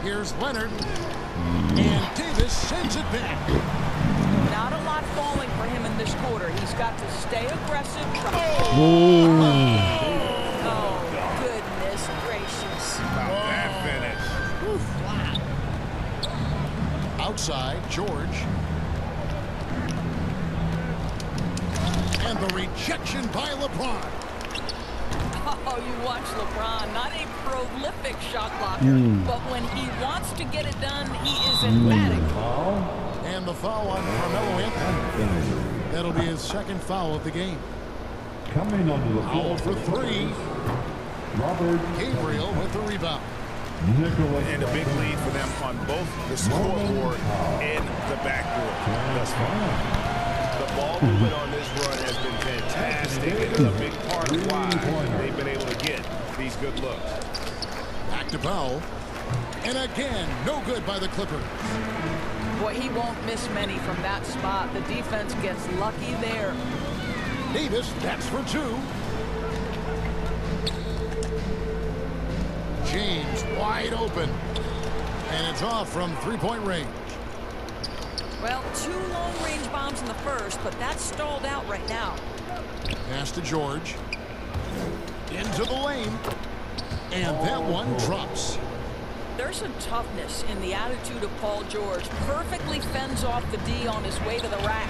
Here's Leonard. And Davis sends it back. Not a lot falling for him in this quarter. He's got to stay aggressive. Oh, goodness gracious. About that finish. Ooh, flat. Outside, George. And the rejection by LeBron. Oh, you watch LeBron, not a prolific shot blocker, but when he wants to get it done, he is emphatic. And the foul on Carmelo Anthony. That'll be his second foul of the game. Coming onto the Foul floor for three. Robert Gabriel with the rebound. Nicholas. And a big lead for them on both the scoreboard and the backboard thus far. The ball movement on this run has been fantastic. It is a big part of why they've been able to get these good looks. Back to Powell. And again, no good by the Clippers. Boy, he won't miss many from that spot. The defense gets lucky there. Davis, that's for two. James wide open. And it's off from three-point range. Well, 2 long-range bombs in the first, but that's stalled out right now. Pass to George. Into the lane. And that one drops. There's a toughness in the attitude of Paul George. Perfectly fends off the D on his way to the rack.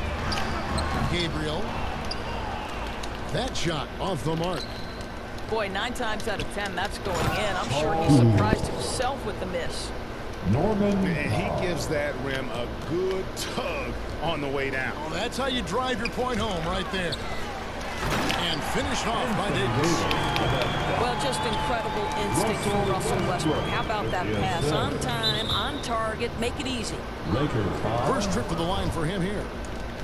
Gabriel. That shot off the mark. Boy, 9 times out of 10, that's going in. I'm sure he surprised himself with the miss. Norman. And he gives that rim a good tug on the way down. Well, that's how you drive your point home right there. And finished off by Davis. Well, just incredible instinct from Russell Westbrook. How about that pass? On time, on target, make it easy. Lakers foul. First trip to the line for him here.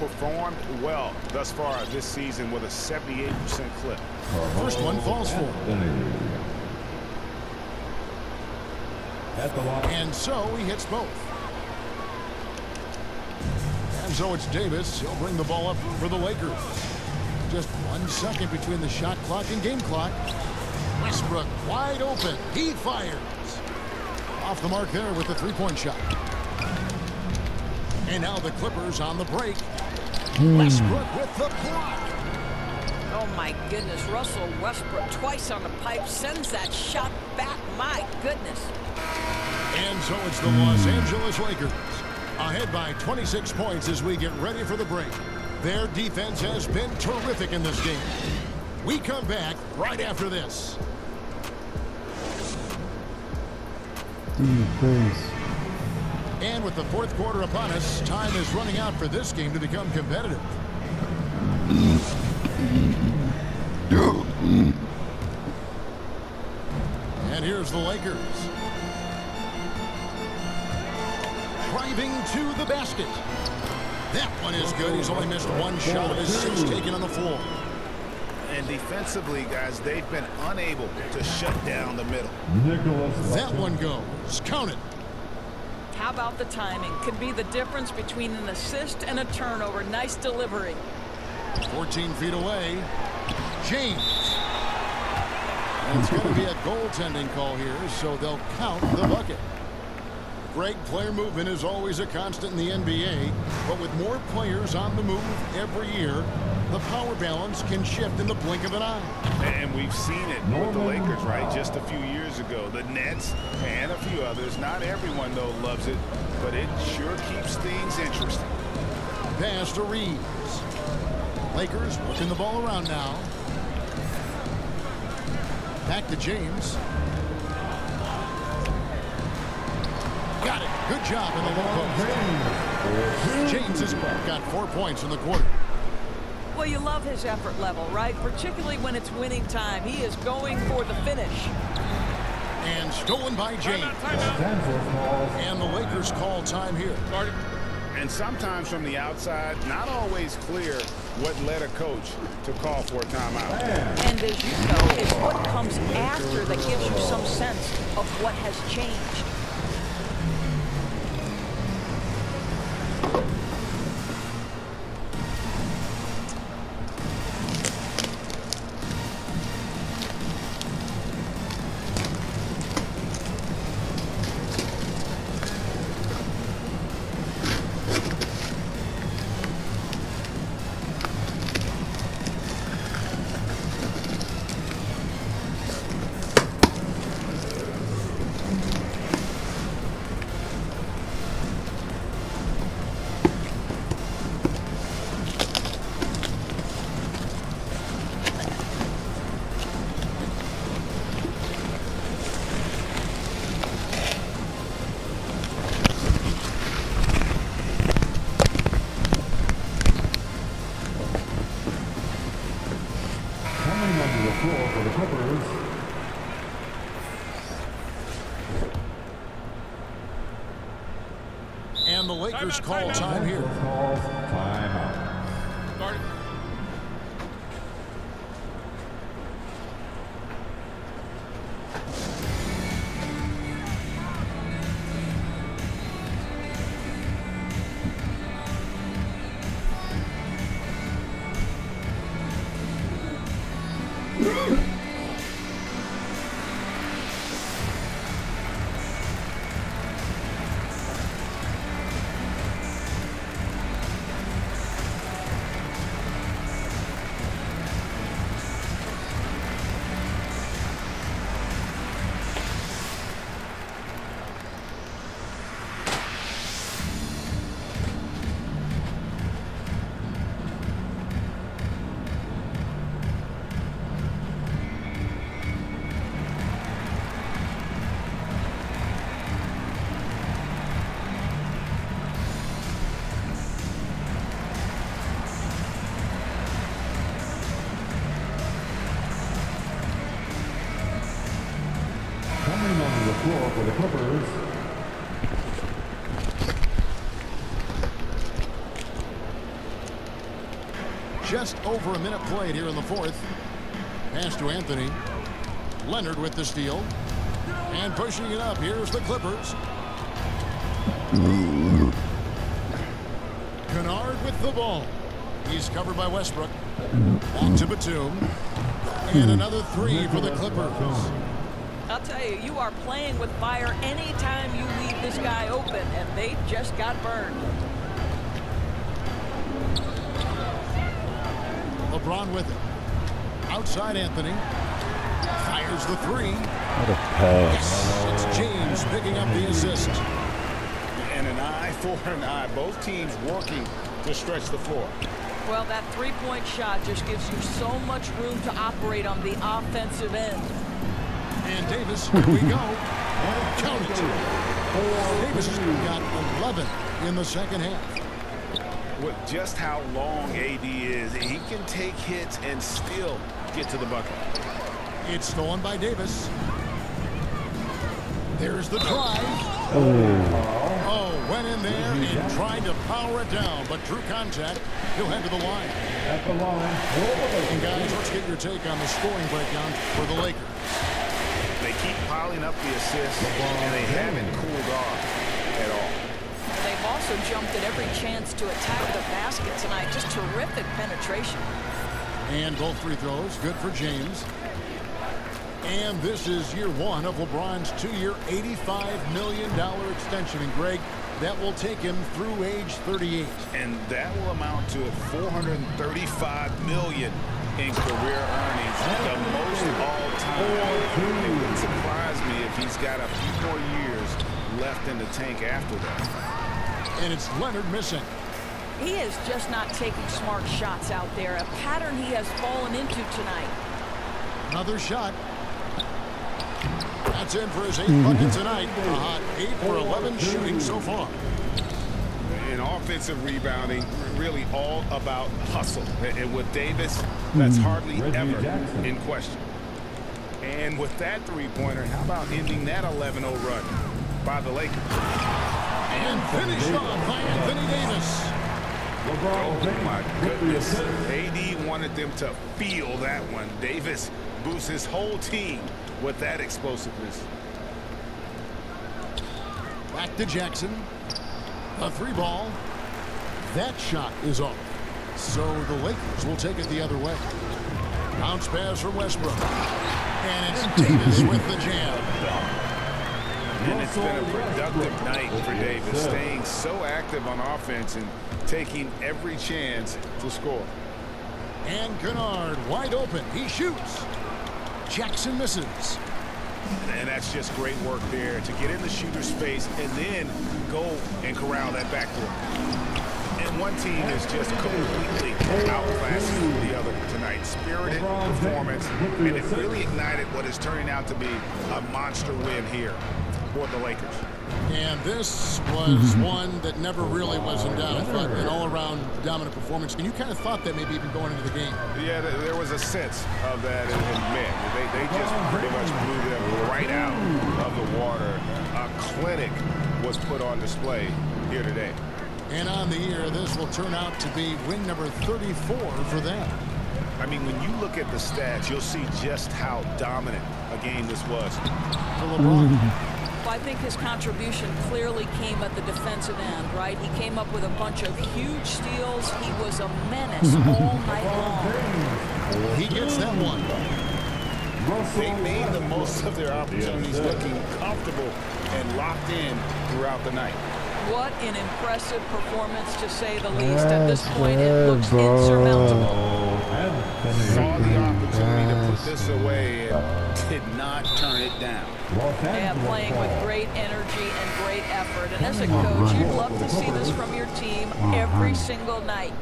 Performed well thus far this season with a 78% clip. First one falls for him. At the line. And so he hits both. And so it's Davis. He'll bring the ball up for the Lakers. Just 1 second between the shot clock and game clock. Westbrook wide open. He fires. Off the mark there with the three-point shot. And now the Clippers on the break. Westbrook with the block. Oh, my goodness. Russell Westbrook twice on the pipe sends that shot back. My goodness. And so it's the Los Angeles Lakers ahead by 26 points as we get ready for the break. Their defense has been terrific in this game. We come back right after this. And with the fourth quarter upon us, time is running out for this game to become competitive. And here's the Lakers. Driving to the basket. That one is good. He's only missed 1 shot of his 6 taken on the floor. And defensively, guys, they've been unable to shut down the middle. Nicholas. That one goes. Count it. How about the timing? Could be the difference between an assist and a turnover. Nice delivery. 14 feet away. James. And it's going to be a goaltending call here, so they'll count the bucket. Greg, player movement is always a constant in the NBA, but with more players on the move every year, the power balance can shift in the blink of an eye. And we've seen it with the Lakers, right? Just a few years ago. The Nets and a few others. Not everyone, though, loves it, but it sure keeps things interesting. Pass to Reeves. Lakers working the ball around now. Back to James. Got it. Good job in the low post. James has got 4 points in the quarter. Well, you love his effort level, right? Particularly when it's winning time. He is going for the finish. And stolen by James. And the Lakers call time here. And sometimes from the outside, not always clear what led a coach to call for a timeout. And as you know, it's what comes after that gives you some sense of what has changed. And the Lakers call time here. Calls timeout. Guard it. Coming onto the floor for the Clippers, Just over a minute played here in the fourth. Pass to Anthony. Leonard with the steal. And pushing it up. Here's the Clippers. Kennard with the ball. He's covered by Westbrook. Back to Batum. And another three for the Clippers. I'll tell you, you are playing with fire anytime you leave this guy open, and they just got burned. LeBron with it. Outside Anthony. Fires the three. What a pass. It's James picking up the assist. And an eye for an eye. Both teams working to stretch the floor. Well, that three-point shot just gives you so much room to operate on the offensive end. And Davis, here we go. Count it. Davis has got 11 in the second half. With just how long AD is, he can take hits and still get to the bucket. It's stolen by Davis. There's the drive. Oh, went in there and tried to power it down, but drew contact. He'll head to the line. at the line. And guys, let's get your take on the scoring breakdown for the Lakers. They keep piling up the assists, and they haven't cooled off at all. They've also jumped at every chance to attack the basket tonight. Just terrific penetration. And both free throws, good for James. And this is year one of LeBron's two-year, $85 million extension. And Greg, that will take him through age 38. And that will amount to $435 million in career earnings, the most all time. It wouldn't surprise me if he's got a few more years left in the tank after that. And it's Leonard missing. He is just not taking smart shots out there, a pattern he has fallen into tonight. Another shot. That's in for his 8th bucket tonight. A hot 8 for 11 shooting so far. In offensive rebounding, really all about hustle. And with Davis, that's hardly Reggie ever Jackson. in question. And with that three-pointer, how about ending that 11-0 run by the Lakers? And finished off by Anthony Davis. Oh, my goodness. AD wanted them to feel that one. Davis boosts his whole team with that explosiveness. Back to Jackson. A 3-ball. That shot is off. So the Lakers will take it the other way. Bounce pass from Westbrook. And it's Davis with the jam. And it's been a productive night for Davis, staying so active on offense and taking every chance to score. And Kennard wide open. He shoots. Jackson misses. And that's just great work there to get in the shooter's space and then go and corral that backcourt. And one team is just completely outclassing the other tonight. Spirited performance, and it really ignited what is turning out to be a monster win here for the Lakers. And this was one that never really was in doubt. I thought an all-around dominant performance. And you kind of thought that maybe even going into the game. Yeah, there was a sense of that in men. They just pretty much blew them right out of the water. A clinic was put on display here today. And on the year, this will turn out to be win number 34 for them. I mean, when you look at the stats, you'll see just how dominant a game this was. For LeBron. I think his contribution clearly came at the defensive end, right? He came up with a bunch of huge steals. He was a menace all night long. He gets that one. They made the most of their opportunities, looking comfortable and locked in throughout the night. What an impressive performance, to say the least. At this point, it looks insurmountable. Saw the opportunity to put this away and did not turn it down. Yeah, playing with great energy and great effort. And as a coach, you'd love to see this from your team every single night.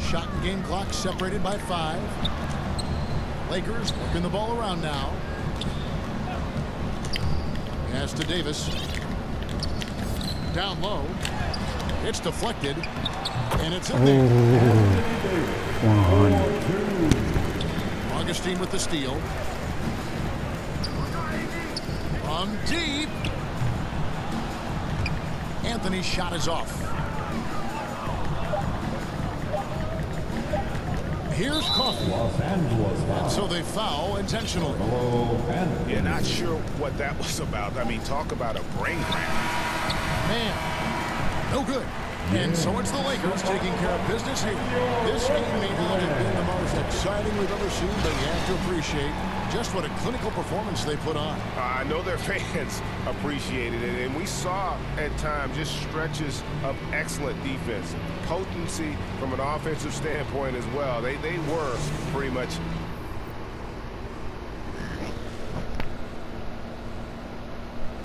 Shot and game clock separated by 5. Lakers working the ball around now. Pass to Davis. Down low. It's deflected. And it's in there. 100. Augustine with the steal. From deep. Anthony's shot is off. Here's Coffey. Los Angeles And foul. so they foul intentionally. Yeah, not sure what that was about. I mean, talk about a brain cramp. Man, no good. And so it's the Lakers taking care of business here. This game may not have been the most exciting we've ever seen, but you have to appreciate just what a clinical performance they put on. I know their fans appreciated it, and we saw at times just stretches of excellent defense, potency from an offensive standpoint as well. They were pretty much